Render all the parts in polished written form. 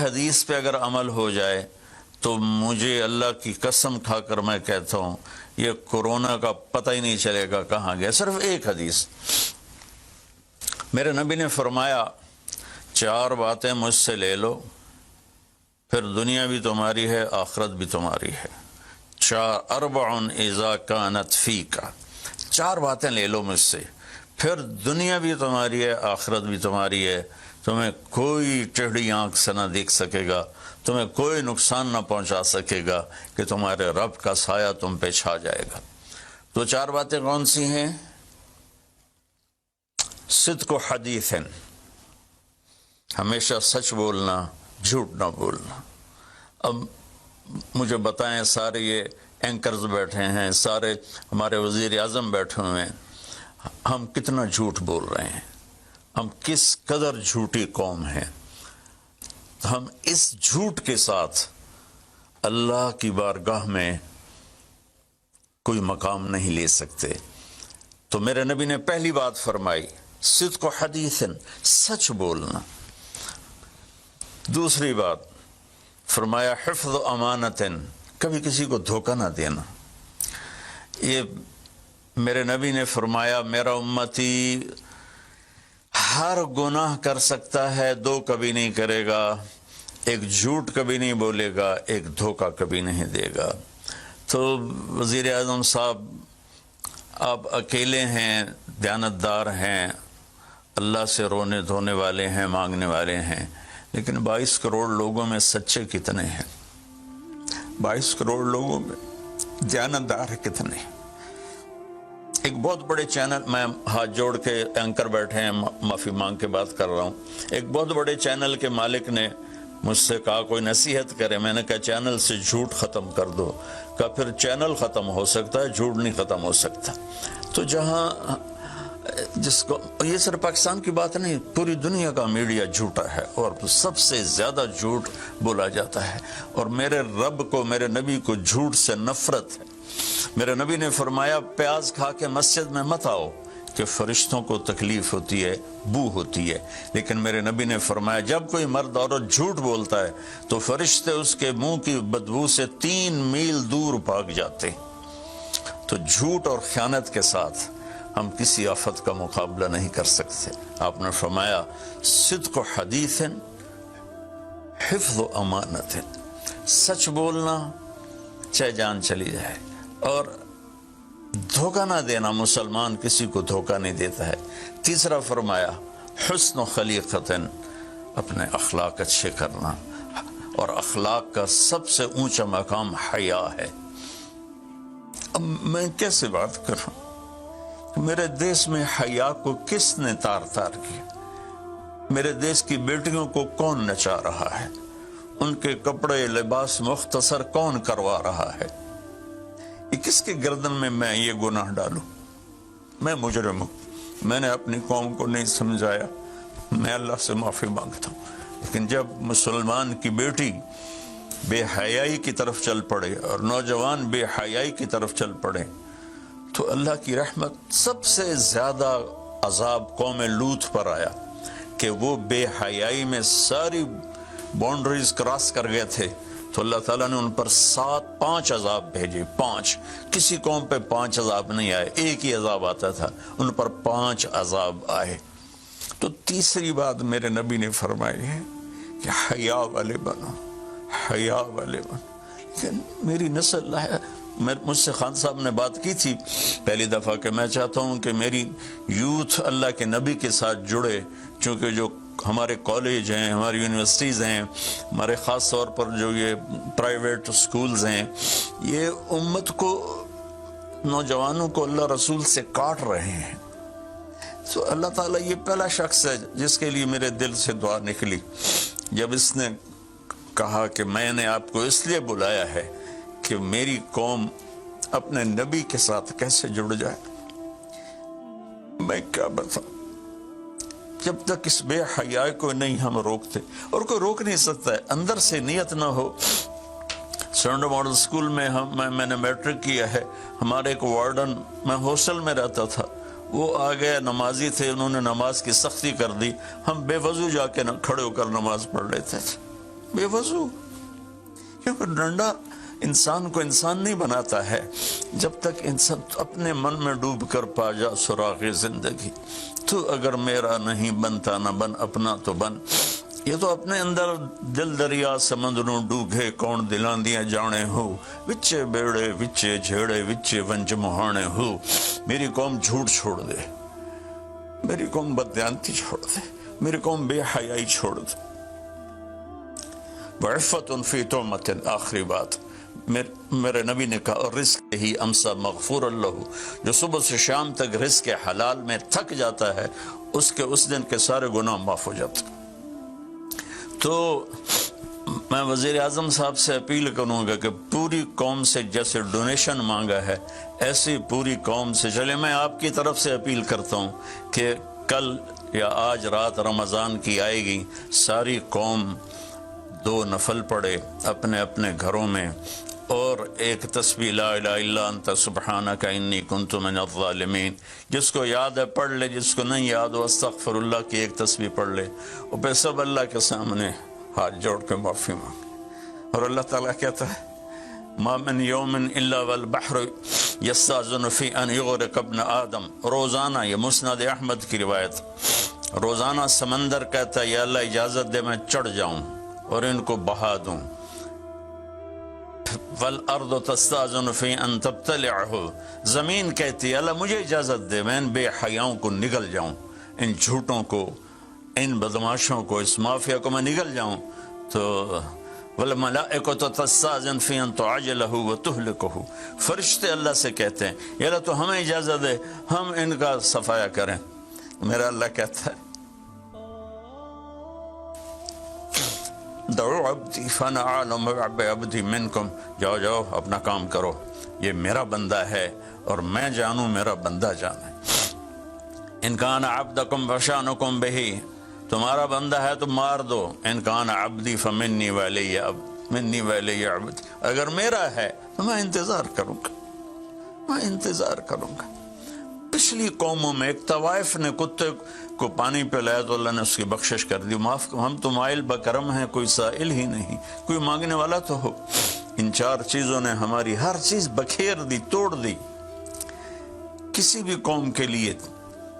حدیث پہ اگر عمل ہو جائے تو مجھے اللہ کی قسم کھا کر میں کہتا ہوں یہ کورونا کا پتہ ہی نہیں چلے گا کہاں گیا۔ صرف ایک حدیث، میرے نبی نے فرمایا 4 باتیں مجھ سے لے لو، پھر دنیا بھی تمہاری ہے آخرت بھی تمہاری ہے۔ 4 اذا کانت فیک، 4 باتیں لے لو مجھ سے، پھر دنیا بھی تمہاری ہے آخرت بھی تمہاری ہے، تمہیں کوئی ٹیڑھی آنکھ سے نہ دیکھ سکے گا، تمہیں کوئی نقصان نہ پہنچا سکے گا کہ تمہارے رب کا سایہ تم پہ چھا جائے گا۔ تو 4 باتیں کون سی ہیں؟ صدق و حدیث، ہمیشہ سچ بولنا، جھوٹ نہ بولنا۔ اب مجھے بتائیں، سارے یہ اینکرز بیٹھے ہیں، سارے ہمارے وزیر اعظم بیٹھے ہوئے ہیں، ہم کتنا جھوٹ بول رہے ہیں، ہم کس قدر جھوٹی قوم ہیں۔ ہم اس جھوٹ کے ساتھ اللہ کی بارگاہ میں کوئی مقام نہیں لے سکتے۔ تو میرے نبی نے پہلی بات فرمائی صدق و حدیث، سچ بولنا۔ دوسری بات فرمایا حفظ و امانت، کبھی کسی کو دھوکہ نہ دینا۔ یہ میرے نبی نے فرمایا میرا امتی ہر گناہ کر سکتا ہے، 2 کبھی نہیں کرے گا، ایک جھوٹ کبھی نہیں بولے گا، ایک دھوکہ کبھی نہیں دے گا۔ تو وزیر اعظم صاحب آپ اکیلے ہیں، دیانتدار ہیں، اللہ سے رونے دھونے والے ہیں، مانگنے والے ہیں، لیکن 22 کروڑ لوگوں میں سچے کتنے ہیں؟ 22 کروڑ لوگوں میں دیانتدار کتنے ہیں؟ ایک بہت بڑے چینل، میں ہاتھ جوڑ کے اینکر بیٹھے ہیں، معافی مانگ کے بات کر رہا ہوں، ایک بہت بڑے چینل کے مالک نے مجھ سے کہا کوئی نصیحت کرے، میں نے کہا چینل سے جھوٹ ختم کر دو۔ کہا پھر چینل ختم ہو سکتا ہے، جھوٹ نہیں ختم ہو سکتا۔ تو جہاں جس کو، یہ صرف پاکستان کی بات نہیں، پوری دنیا کا میڈیا جھوٹا ہے اور سب سے زیادہ جھوٹ بولا جاتا ہے، اور میرے رب کو، میرے نبی کو جھوٹ سے نفرت ہے۔ میرے نبی نے فرمایا پیاز کھا کے مسجد میں مت آؤ کہ فرشتوں کو تکلیف ہوتی ہے، بو ہوتی ہے، لیکن میرے نبی نے فرمایا جب کوئی مرد عورت جھوٹ بولتا ہے تو فرشتے اس کے منہ کی بدبو سے 3 میل دور بھاگ جاتے۔ تو جھوٹ اور خیانت کے ساتھ ہم کسی آفت کا مقابلہ نہیں کر سکتے۔ آپ نے فرمایا صدق و حدیث، حفظ و امانت، سچ بولنا چاہے جان چلی جائے، اور دھوکہ نہ دینا۔ مسلمان کسی کو دھوکہ نہیں دیتا ہے۔ تیسرا فرمایا حسن و خلیقت، اپنے اخلاق اچھے کرنا، اور اخلاق کا سب سے اونچا مقام حیا ہے۔ اب میں کیسے بات کروں؟ میرے دیش میں حیا کو کس نے تار تار کیا؟ میرے دیش کی بیٹیوں کو کون نچا رہا ہے؟ ان کے کپڑے لباس مختصر کون کروا رہا ہے؟ یہ کس کے گردن میں یہ گناہ ڈالوں؟ میں مجرم ہوں، میں نے اپنی قوم کو نہیں سمجھایا، میں اللہ سے معافی مانگتا ہوں۔ لیکن جب مسلمان کی بیٹی بے حیائی کی طرف چل پڑے اور نوجوان بے حیائی کی طرف چل پڑے تو اللہ کی رحمت، سب سے زیادہ عذاب قوم لوط پر آیا کہ وہ بے حیائی میں ساری باؤنڈریز کراس کر گئے تھے، تو اللہ تعالیٰ نے ان پر 5 عذاب بھیجے۔ 5، کسی قوم پہ 5 عذاب نہیں آئے، ایک ہی عذاب آتا تھا، ان پر 5 عذاب آئے۔ تو تیسری بات میرے نبی نے فرمائی ہے کہ حیا والے بنو، حیا والے بنو۔ لیکن میری نسل ہے، مجھ سے خان صاحب نے بات کی تھی پہلی دفعہ کہ میں چاہتا ہوں کہ میری یوتھ اللہ کے نبی کے ساتھ جڑے، چونکہ جو ہمارے کالج ہیں، ہماری یونیورسٹیز ہیں، ہمارے خاص طور پر جو یہ پرائیویٹ سکولز ہیں، یہ امت کو، نوجوانوں کو اللہ رسول سے کاٹ رہے ہیں۔ تو اللہ تعالیٰ یہ پہلا شخص ہے جس کے لیے میرے دل سے دعا نکلی جب اس نے کہا کہ میں نے آپ کو اس لیے بلایا ہے کہ میری قوم اپنے نبی کے ساتھ کیسے جڑ جائے۔ میں کیا بتاؤں، جب تک اس بے حیائی کو نہیں ہم روکتے، اور کوئی روک نہیں سکتا ہے، اندر سے نیت نہ ہو۔ سرنڈا ماڈل سکول میں میں نے میٹرک کیا ہے، ہمارے ایک وارڈن، میں ہاسٹل میں رہتا تھا، وہ آ گئے، نمازی تھے، انہوں نے نماز کی سختی کر دی، ہم بے وضو جا کے کھڑے ہو کر نماز پڑھ لیتے تھے۔ بے وضو، کیونکہ ڈنڈا انسان کو انسان نہیں بناتا ہے جب تک انسان اپنے من میں ڈوب کر پا جا سراغ زندگی۔ تو اگر میرا نہیں بنتا نہ بن، اپنا تو بن۔ یہ تو اپنے اندر دل دریا سمندروں ڈوگے کون دلاندیاں جانے ہو، وچے بیڑے وچے جھیڑے وچے ونج مہانے ہو۔ میری قوم جھوٹ چھوڑ دے، میری قوم بددیانتی چھوڑ دے، میری قوم بے حیائی چھوڑ دے۔ وعفت فی تہمت، آخری بات میرے نبی نے کہا، رزق ہی امسا مغفور اللہ، جو صبح سے شام تک رزق حلال میں تھک جاتا ہے اس کے اس دن کے سارے گناہ معاف ہو جاتے۔ تو میں وزیر اعظم صاحب سے اپیل کروں گا کہ پوری قوم سے جیسے ڈونیشن مانگا ہے ایسی پوری قوم سے چلے۔ میں آپ کی طرف سے اپیل کرتا ہوں کہ کل یا آج رات رمضان کی آئے گی، ساری قوم 2 نفل پڑھے اپنے اپنے گھروں میں، اور ایک تسبیح لا الہ الا انت سبحانک انی کنت من الظالمین، جس کو یاد ہے پڑھ لے، جس کو نہیں یاد ہو استغفر اللہ کی ایک تسبیح پڑھ لے، اور پھر سب اللہ کے سامنے ہاتھ جوڑ کے معافی مانگے۔ اور اللہ تعالیٰ کہتا ہے ما من یوم الا والبحر یستاذن فی ان یغرق ابن آدم، روزانہ، یہ مسند احمد کی روایت، روزانہ سمندر کہتا ہے یا اللہ اجازت دے میں چڑھ جاؤں اور ان کو بہا دوں۔ والارض تستاذن فی ان تبتلعہ، زمین کہتی ہے اللہ مجھے اجازت دے میں ان بے حیاؤں کو نگل جاؤں، ان جھوٹوں کو، ان بدماشوں کو، اس مافیا کو میں نگل جاؤں۔ تو والملائکۃ تستاذن فی ان تعجلہ وتہلکہ، فرشتے اللہ سے کہتے ہیں یا اللہ تو ہمیں اجازت دے ہم ان کا صفایا کریں۔ میرا اللہ کہتا ہے دعو عبدی فانا عالم بعبدی منکم، جاؤ جاؤ اپنا کام کرو، یہ میرا بندہ ہے اور میں جانوں میرا بندہ جانے۔ ان کان عبدکم فشانکم بہی، تمہارا بندہ ہے تو مار دو، ان کان عبدی فمنی ولی منی ولی عبد، اگر میرا ہے تو میں انتظار کروں گا، میں انتظار کروں گا۔ پچھلی قوموں میں ایک طوائف نے کتے کو پانی پلایا تو اللہ نے اس کی بخشش کر دی، معاف، ہم تو مائل بکرم ہیں، کوئی سائل ہی نہیں، کوئی مانگنے والا تو ہو۔ ان 4 چیزوں نے ہماری ہر چیز بکھیر دی، توڑ دی۔ کسی بھی قوم کے لیے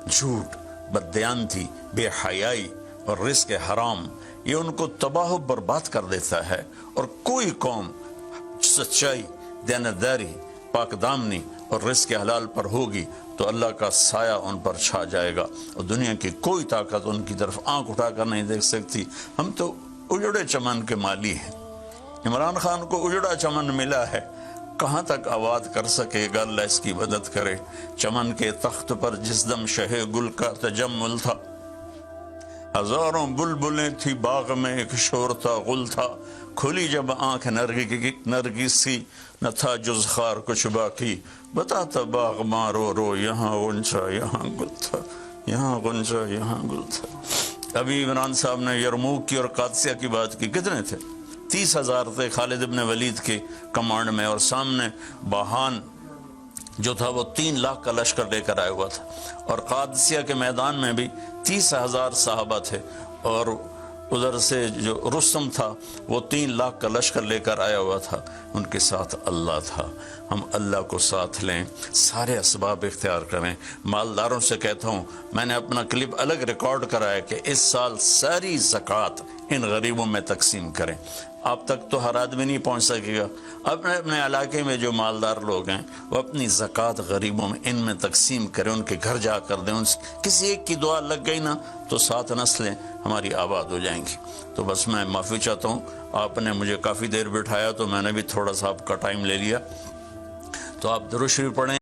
جھوٹ، بددیانتی، بے حیائی اور رزق حرام یہ ان کو تباہ و برباد کر دیتا ہے، اور کوئی قوم سچائی، دیانتداری، پاک دامنی اور رزق حلال پر ہوگی تو اللہ کا سایہ ان پر چھا جائے گا، اور دنیا کی کوئی طاقت ان کی طرف آنکھ اٹھا کر نہیں دیکھ سکتی۔ ہم تو اجڑے چمن کے مالی ہیں، عمران خان کو اجڑا چمن ملا ہے، کہاں تک آباد کر سکے گا، اللہ اس کی مدد کرے۔ چمن کے تخت پر جس دم شہ گل کا تجمل تھا، ہزاروں بلبلیں تھی باغ میں، ایک شور تھا، غل تھا، کھلی جب آنکھ نرگس سی، نہ تھا جز خار کچھ باقی، بتاتا باغ مارو رو، یہاں غنچہ یہاں گل تھا، یہاں غنچہ یہاں گل تھا۔ ابھی عمران صاحب نے یرموک کی اور قادسیہ کی بات کی، کتنے تھے؟ 30,000 تھے خالد ابن ولید کے کمانڈ میں، اور سامنے باہان جو تھا وہ 3 لاکھ کا لشکر لے کر آیا ہوا تھا، اور قادسیہ کے میدان میں بھی 30,000 صحابہ تھے، اور ادھر سے جو رستم تھا وہ 3 لاکھ کا لشکر لے کر آیا ہوا تھا، ان کے ساتھ اللہ تھا۔ ہم اللہ کو ساتھ لیں، سارے اسباب اختیار کریں۔ مالداروں سے کہتا ہوں، میں نے اپنا کلپ الگ ریکارڈ کرا ہے کہ اس سال ساری زکوٰۃ ان غریبوں میں تقسیم کریں۔ آپ تک تو ہر آدمی نہیں پہنچ سکے گا، اپنے اپنے علاقے میں جو مالدار لوگ ہیں وہ اپنی زکوٰۃ غریبوں میں ان میں تقسیم کریں، ان کے گھر جا کر دیں، کسی ایک کی دعا لگ گئی نا تو 7 نسلیں ہماری آباد ہو جائیں گی۔ تو بس میں معافی چاہتا ہوں، آپ نے مجھے کافی دیر بٹھایا تو میں نے بھی تھوڑا سا آپ کا ٹائم لے لیا، تو آپ درود شریف پڑھیں۔